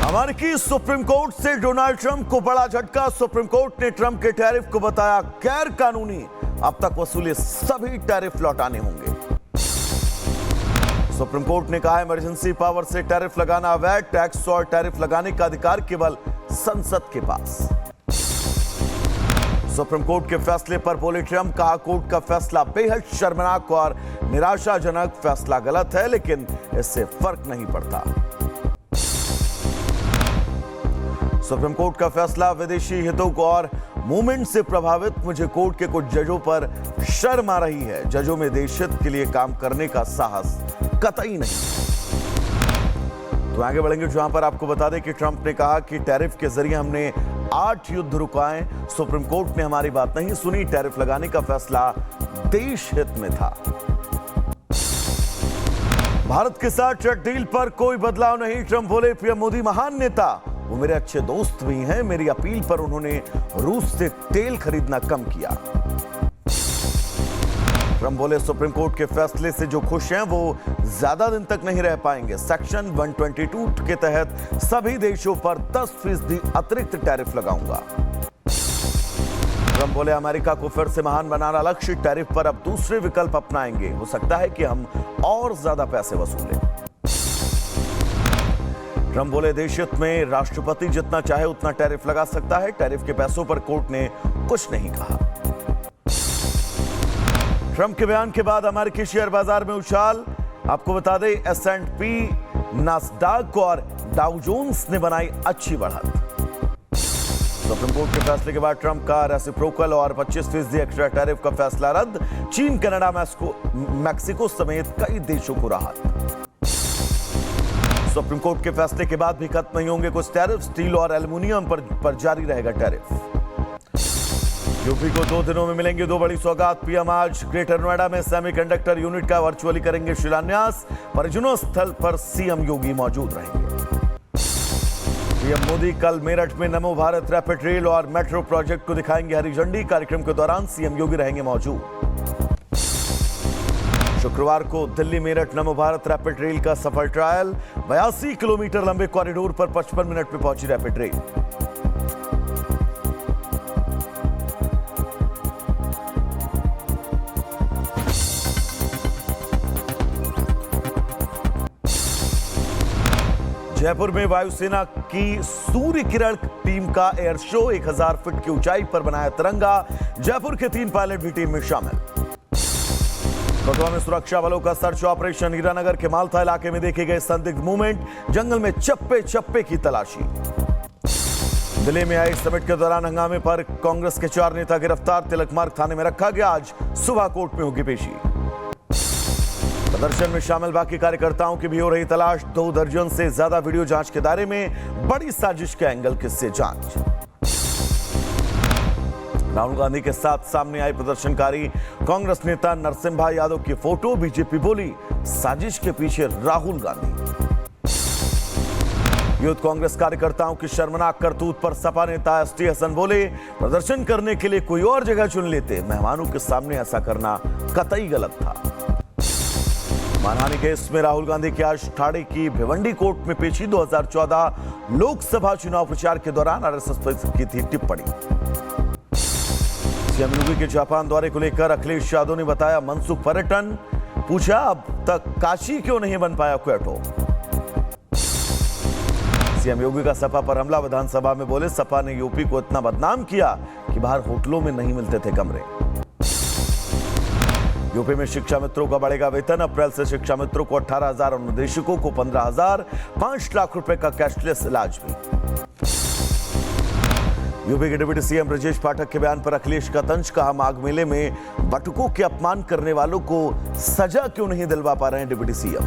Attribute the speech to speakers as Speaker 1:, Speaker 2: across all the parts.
Speaker 1: अमेरिकी supreme court से Donald Trump को बड़ा झटका। सुप्रीम कोर्ट ने ट्रंप के टैरिफ को बताया गैर कानूनी। अब तक वसूले सभी टैरिफ लौटाने होंगे। सुप्रीम कोर्ट ने कहा इमरजेंसी पावर से टैरिफ लगाना अवैध। टैक्स और टैरिफ लगाने का अधिकार केवल संसद के पास। सुप्रीम कोर्ट के फैसले पर बोले ट्रंप, कहा कोर्ट का फैसला बेहद शर्मनाक और निराशाजनक। फैसला गलत है लेकिन इससे फर्क नहीं पड़ता। सुप्रीम कोर्ट का फैसला विदेशी हितों को और मूवमेंट से प्रभावित। मुझे कोर्ट के कुछ जजों पर शर्म आ रही है। जजों में देश हित के लिए काम करने का साहस कतई नहीं। तो आगे बढ़ेंगे जहां पर आपको बता दें कि ट्रंप ने कहा कि टैरिफ के जरिए हमने 8 युद्ध रुकाए। सुप्रीम कोर्ट ने हमारी बात नहीं सुनी। टैरिफ लगाने का फैसला देश हित में था। भारत के साथ ट्रेड डील पर कोई बदलाव नहीं। ट्रंप बोले पीएम मोदी महान नेता, वो मेरे अच्छे दोस्त भी हैं। मेरी अपील पर उन्होंने रूस से तेल खरीदना कम किया। ट्रंप बोले सुप्रीम कोर्ट के फैसले से जो खुश हैं वो ज्यादा दिन तक नहीं रह पाएंगे। सेक्शन 122 के तहत सभी देशों पर 10% अतिरिक्त टैरिफ लगाऊंगा। ट्रंप बोले अमेरिका को फिर से महान बनाना लक्ष्य। टैरिफ पर अब दूसरे विकल्प अपनाएंगे। हो सकता है कि हम और ज्यादा पैसे वसूलें। ट्रंप बोले देश हित में राष्ट्रपति जितना चाहे उतना टैरिफ लगा सकता है। टैरिफ के पैसों पर कोर्ट ने कुछ नहीं कहा। ट्रंप के बयान के बाद अमेरिकी शेयर बाजार में उछाल। आपको बता दें S&P, नास्डाक और डाउ जोन्स ने बनाई अच्छी बढ़त। सुप्रीम कोर्ट के फैसले के बाद ट्रंप का रेसिप्रोकल और 25% एक्स्ट्रा टैरिफ का फैसला रद्द। चीन, कनाडा, मैक्सिको समेत कई देशों को राहत। सुप्रीम कोर्ट के फैसले के बाद भी खत्म नहीं होंगे कुछ टैरिफ। स्टील और एल्युमिनियम पर जारी रहेगा टैरिफ। यूपी को 2 दिनों में मिलेंगी 2 बड़ी सौगात। पीएम आज ग्रेटर नोएडा में सेमीकंडक्टर यूनिट का वर्चुअली करेंगे शिलान्यास। परिजनों स्थल पर सीएम योगी मौजूद रहेंगे। पीएम मोदी कल मेरठ में नमो भारत रैपिड रेल और मेट्रो प्रोजेक्ट को दिखाएंगे हरी झंडी। कार्यक्रम के दौरान सीएम योगी रहेंगे मौजूद। शुक्रवार को दिल्ली मेरठ नमो भारत रैपिड रेल का सफल ट्रायल। 82 किलोमीटर लंबे कॉरिडोर पर 55 मिनट में पहुंची रैपिड रेल। जयपुर में वायुसेना की सूर्य किरण टीम का एयर शो। 1000 फीट की ऊंचाई पर बनाया तिरंगा। जयपुर के 3 पायलट भी टीम में शामिल। कठुआ में सुरक्षा बलों का सर्च ऑपरेशन। हीरानगर के मालथा इलाके में देखे गए संदिग्ध मूवमेंट। जंगल में चप्पे चप्पे की तलाशी। दिल्ली में आए समिट के दौरान हंगामे पर कांग्रेस के 4 नेता गिरफ्तार। तिलक मार्ग थाने में रखा गया। आज सुबह कोर्ट में होगी पेशी। प्रदर्शन में शामिल बाकी कार्यकर्ताओं की भी हो रही तलाश। 2 दर्जन से ज्यादा वीडियो जांच के दायरे में। बड़ी साजिश के एंगल किससे जांच। राहुल गांधी के साथ सामने आए प्रदर्शनकारी। कांग्रेस नेता नरसिम्हा यादव की फोटो। बीजेपी बोली साजिश के पीछे राहुल गांधी। यूथ कांग्रेस कार्यकर्ताओं की शर्मनाक करतूत पर सपा नेता एसटी हसन बोले प्रदर्शन करने के लिए कोई और जगह चुन लेते। मेहमानों के सामने ऐसा करना कतई गलत था। मानहानि केस में राहुल गांधी की आज ठाणे की भिवंडी कोर्ट में पेशी। 2014 लोकसभा चुनाव प्रचार के दौरान आरएसएस पर की थी टिप्पणी। सीएम योगी के जापान दौरे को लेकर अखिलेश यादव ने बताया मनसुख पर्यटन। पूछा अब तक काशी क्यों नहीं बन पाया क्योटो। सीएम योगी का सपा पर हमला। विधानसभा में बोले सपा ने यूपी को इतना बदनाम किया कि बाहर होटलों में नहीं मिलते थे कमरे। यूपी में शिक्षा मित्रों का बढ़ेगा वेतन। अप्रैल से शिक्षा मित्रों को 18,000 और निदेशकों को 15,000। 5 लाख रुपए का कैशलेस इलाज भी। यूपी के डिप्टी सीएम ब्रजेश पाठक के बयान पर अखिलेश का तंज। कहा माघ मेले में बटुकों के अपमान करने वालों को सजा क्यों नहीं दिलवा पा रहे हैं deputy CM.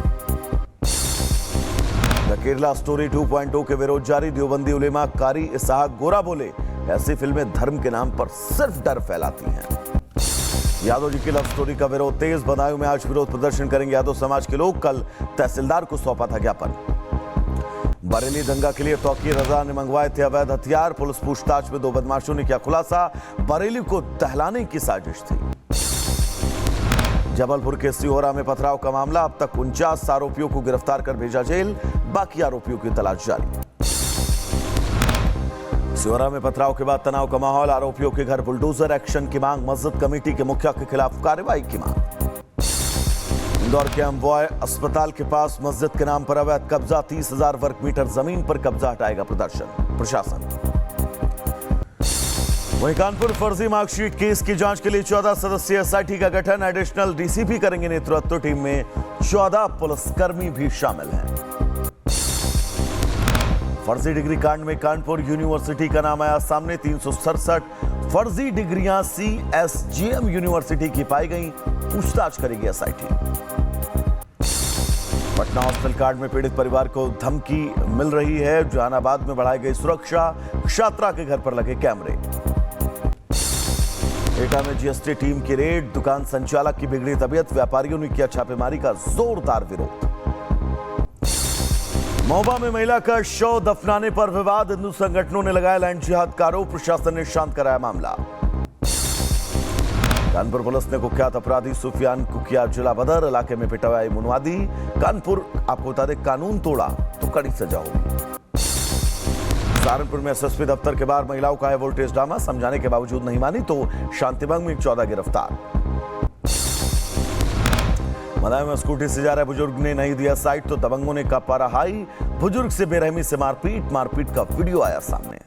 Speaker 1: The Kerala story 2.0 के विरोध जारी। देवबंदी उलेमा कारी इसहाक गोरा बोले ऐसी फिल्में धर्म के नाम पर सिर्फ डर फैलाती हैं। यादव जी की लव स्टोरी का विरोध तेज। बदायूं में आज विरोध प्रदर्शन करेंगे यादव समाज के लोग। कल तहसीलदार को सौंपा था ज्ञापन। बरेली दंगा के लिए तौकीर रजा ने मंगवाए थे अवैध हथियार। पुलिस पूछताछ में 2 बदमाशों ने किया खुलासा। बरेली को दहलाने की साजिश थी। जबलपुर के सिहोरा में पथराव का मामला। अब तक 49 आरोपियों को गिरफ्तार कर भेजा जेल। बाकी आरोपियों की तलाश जारी। सिवरा में पथराव के बाद तनाव का माहौल, आरोपियों के घर बुलडोजर एक्शन की मांग, मस्जिद कमेटी के मुखिया के खिलाफ कार्रवाई की मांग। इंदौर के एमबॉय अस्पताल के पास मस्जिद के नाम पर अवैध कब्जा, 30,000 वर्ग मीटर जमीन पर कब्जा हटाएगा प्रशासन। वहीं कानपुर फर्जी मार्कशीट केस की जांच के लिए 14 सदस्यीय एसआईटी का गठन, एडिशनल डीसीपी करेंगे नेतृत्व। टीम में 14 पुलिसकर्मी भी शामिल हैं। फर्जी डिग्री कांड में कानपुर यूनिवर्सिटी का नाम आया सामने, 367 फर्जी डिग्रियां सीएसजीएम यूनिवर्सिटी की पाई गई, पूछताछ करेगी एसआईटी। पटना हॉस्टल कांड में पीड़ित परिवार को धमकी मिल रही है, जहानाबाद में बढ़ाई गई सुरक्षा, छात्रा के घर पर लगे कैमरे। एटा में जीएसटी टीम की रेड, दुकान संचालक की बिगड़ी तबीयत, व्यापारियों ने किया छापेमारी का जोरदार विरोध। महोबा में महिला का शव दफनाने पर विवाद, हिंदू संगठनों ने लगाया लैंड जिहाद का आरोप, प्रशासन ने शांत कराया मामला। कानपुर पुलिस ने कुख्यात अपराधी सुफियान को किया जिला बदर, इलाके में पिटवाई मुनवादी। कानपुर आपको बता दें, कानून तोड़ा तो कड़ी सजा होगी। सहारनपुर में एसएसपी दफ्तर के बाहर महिलाओं का है वोल्टेज ड्रामा, समझाने के बावजूद नहीं मानी तो शांतिभंग में 14 गिरफ्तार। मदाई में स्कूटी से जा रहे बुजुर्ग ने नहीं दिया साइड तो दबंगों ने कापा रहाई, बुजुर्ग से बेरहमी से मारपीट का वीडियो आया सामने।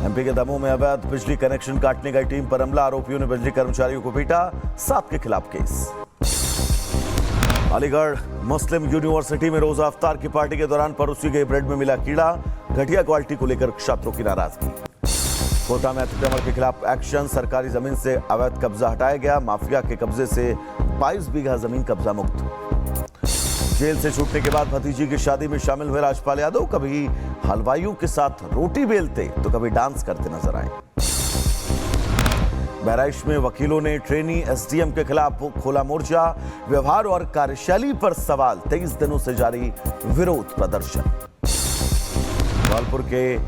Speaker 1: एमपी के दमोह में अवैध बिजली कनेक्शन काटने गई टीम पर हमला, आरोपियों ने बिजली कर्मचारियों को पीटा, 7 के खिलाफ केस। अलीगढ़ मुस्लिम यूनिवर्सिटी में रोजा अफ्तार की पार्टी के दौरान परोसी गई ब्रेड में मिला कीड़ा, घटिया क्वालिटी को लेकर छात्रों की नाराजगी। कोटा में अतिक्रमण के खिलाफ एक्शन, सरकारी जमीन से अवैध कब्जा हटाया गया, माफिया के कब्जे से 22 बीघा जमीन कब्जा मुक्त। जेल से छूटने के बाद भतीजी की शादी में शामिल हुए राजपाल यादव, कभी हलवाइयों के साथ रोटी बेलते तो कभी डांस करते नजर आए। बहराइच में वकीलों ने ट्रेनी एसडीएम के खिलाफ खोला मोर्चा, व्यवहार और कार्यशैली पर सवाल, 23 दिनों से जारी विरोध प्रदर्शन। धौलपुर के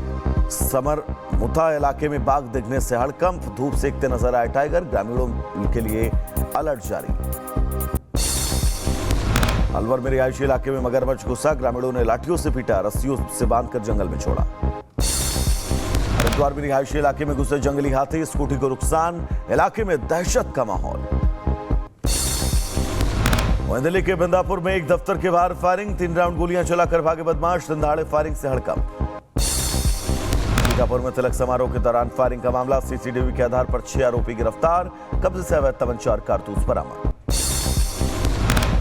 Speaker 1: समरमुता इलाके में बाघ दिखने से हड़कंप, धूप सेकते नजर आए टाइगर, ग्रामीणों के लिए अलर्ट जारी। अलवर में रिहायशी इलाके में मगरमच्छ घुसा, ग्रामीणों ने लाठियों से पीटा, रस्सियों से बांधकर जंगल में छोड़ा। हरिद्वार में रिहायशी इलाके में घुसे जंगली हाथी, स्कूटी को नुकसान, इलाके में दहशत का माहौल। वहीं दिल्ली के बिंदापुर में एक दफ्तर के बाहर फायरिंग, 3 राउंड गोलियां चलाकर भागे बदमाश, दिनदहाड़े फायरिंग से हड़कंप। सीतापुर में तिलक समारोह के दौरान फायरिंग का मामला, सीसीटीवी के आधार पर 6 आरोपी गिरफ्तार, कब्जे से अवैध तमंचा और कारतूस बरामद।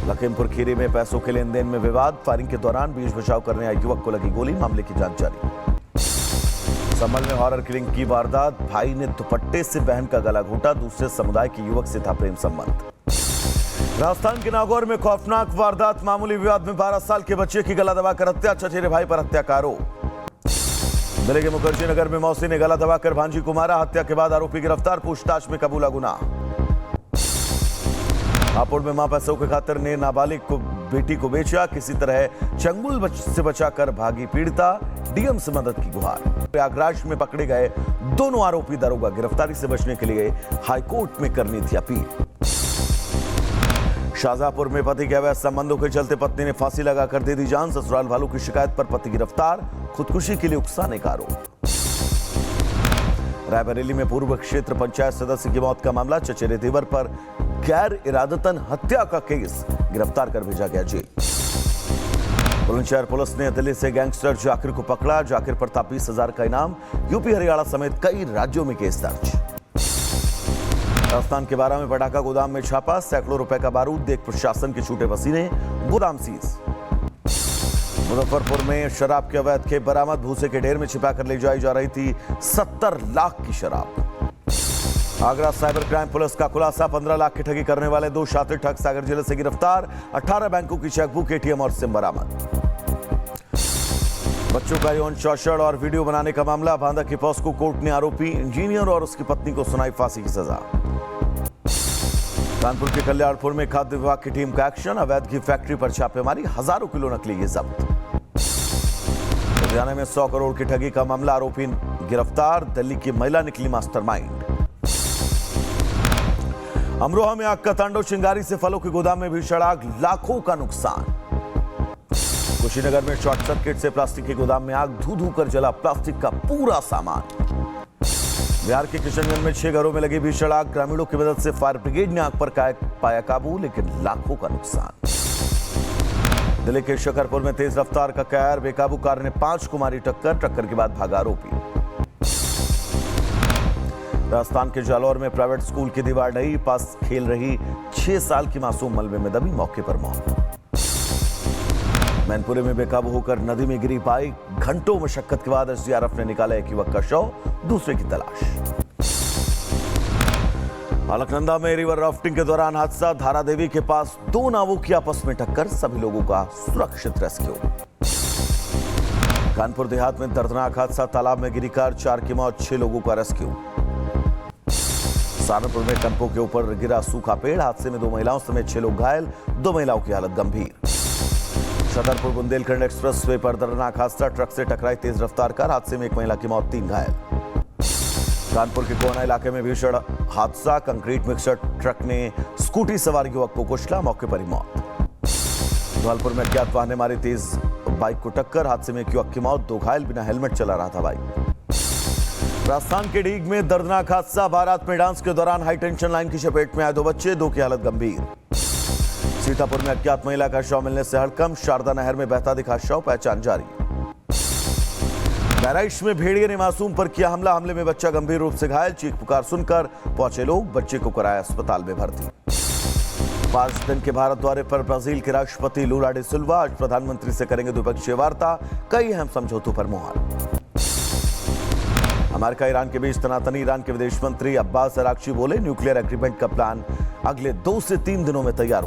Speaker 1: लखीमपुर खीरी में पैसों के लेन देन में विवाद, फायरिंग के दौरान बीच बचाव करने आए युवक को लगी गोली, मामले की जांच जारी। संभल में हॉरर किलिंग की वारदात, भाई ने दुपट्टे से बहन का गला घोटा, दूसरे समुदाय के युवक से था प्रेम संबंध। राजस्थान के नागौर में खौफनाक वारदात, मामूली विवाद में 12 साल के बच्चे की गला दबाकर हत्या, चचेरे भाई पर हत्या का आरोप। दिल्ली के मुखर्जी नगर में मौसी ने गला दबाकर भांजी को मारा, हत्या के बाद आरोपी गिरफ्तार, पूछताछ में कबूला गुनाह। हापुड़ में मां पैसों के खातिर ने नाबालिग को बेटी को बेचा, किसी तरह चंगुल से बचाकर भागी पीड़िता, डीएम से मदद की गुहार। प्रयागराज में पकड़े गए दोनों आरोपी दरोगा, गिरफ्तारी से बचने के लिए हाईकोर्ट में करनी थी अपील। शाहजहांपुर में पति के अवैध संबंधों के चलते पत्नी ने फांसी लगाकर दे दी जान, ससुराल वालों की शिकायत पर पति गिरफ्तार, खुदकुशी के लिए उकसाने का आरोप। रायबरेली में पूर्व क्षेत्र पंचायत सदस्य की मौत का मामला, चचेरे देवर पर गैर इरादतन हत्या का केस, गिरफ्तार कर भेजा गया जेल। बुलंदशहर पुलिस ने दिल्ली से गैंगस्टर जाकिर को पकड़ा, जाकिर पर था 20,000 का इनाम, यूपी हरियाणा समेत कई राज्यों में केस दर्ज। राजस्थान के 12 में पटाखा गोदाम में छापा, सैकड़ों रुपए का बारूद, देख प्रशासन के छूटे पसीने, गोदाम सीज। मुजफ्फरपुर में शराब के अवैध खेप बरामद, भूसे के ढेर में छिपाकर ले जाई जा रही थी 70 लाख की शराब। आगरा साइबर क्राइम पुलिस का खुलासा, 15 लाख की ठगी करने वाले 2 शातिर ठग सागर जिले से गिरफ्तार, 18 बैंकों की चेकबुक, एटीएम और सिम बरामद। बच्चों का यौन शोषण और वीडियो बनाने का मामला, बांदा की पॉस्को कोर्ट ने आरोपी इंजीनियर और उसकी पत्नी को सुनाई फांसी की सजा। कानपुर के कल्याणपुर में खाद्य विभाग की टीम का एक्शन, अवैध घी फैक्ट्री पर छापेमारी, हजारों किलो नकली घी जब्त। लुधियाना में 100 करोड़ की ठगी का मामला, आरोपी गिरफ्तार, दिल्ली की महिला निकली मास्टरमाइंड। अमरोहा में आग का तांडव, चिंगारी से फलों के गोदाम में भीषण आग, लाखों का नुकसान। कुशीनगर में शॉर्ट सर्किट से प्लास्टिक के गोदाम में आग, धू धू कर जला प्लास्टिक का पूरा सामान। बिहार के किशनगंज में 6 घरों में लगी भीषण आग, ग्रामीणों की मदद से फायर ब्रिगेड ने आग पर पाया काबू, लेकिन लाखों का नुकसान। दिल्ली के शकरपुर में तेज रफ्तार का कहर, बेकाबू कार ने 5 को मारी टक्कर के बाद भागा आरोपी। राजस्थान के जालौर में प्राइवेट स्कूल की दीवार ढही, पास खेल रही 6 साल की मासूम मलबे में दबी, मौके पर मौत। मैनपुरी में बेकाबू होकर नदी में गिरी बाइक, घंटों मशक्कत के बाद एसडीआरएफ ने निकाला एक युवक का शव, दूसरे की तलाश। अलकनंदा में रिवर राफ्टिंग के दौरान हादसा, धारा देवी के पास 2 नावों की आपस में टक्कर, सभी लोगों का सुरक्षित रेस्क्यू। कानपुर देहात में दर्दनाक हादसा, तालाब में गिरी कार, 4 की मौत, 6 लोगों का रेस्क्यू। सारनपुर में टंपों के ऊपर गिरा सूखा पेड़, हादसे में 2 महिलाओं समेत 6 लोग घायल, 2 महिलाओं की हालत गंभीर। छतरपुर बुंदेलखंड एक्सप्रेसवे पर दर्दनाक हादसा, ट्रक से टकराई तेज रफ्तार कार, हादसे में 1 महिला की मौत, 3 घायल। कानपुर के कोना इलाके में भीषण हादसा, कंक्रीट मिक्सर ट्रक ने स्कूटी सवार युवक को कुचला, मौके पर ही मौत। धौलपुर में अज्ञात वाहन ने मारी तेज बाइक को टक्कर, हादसे में 1 युवक की मौत, 2 घायल, बिना हेलमेट चला रहा था बाइक। राजस्थान के डीग में दर्दनाक हादसा, बारात में डांस के दौरान हाई टेंशन लाइन की चपेट में आए 2 बच्चे, 2 की हालत गंभीर। सीतापुर में अज्ञात महिला का शव मिलने से हड़कंप, शारदा नहर में बहता दिखा शव, पहचान जारी। बहराइच में भेड़िए ने मासूम पर किया हमला, हमले में बच्चा गंभीर रूप से घायल, चीख पुकार सुनकर पहुंचे लोग, बच्चे को कराया अस्पताल में भर्ती। 5 दिन के भारत दौरे पर ब्राजील के राष्ट्रपति लूला डी सिल्वा आज प्रधानमंत्री से करेंगे द्विपक्षीय वार्ता, कई अहम समझौतों पर मुहर। अमेरिका ईरान के बीच तनातनी, ईरान के विदेश मंत्री अब्बास अराक्ची बोले न्यूक्लियर एग्रीमेंट का प्लान अगले 2 से 3 दिनों में तैयार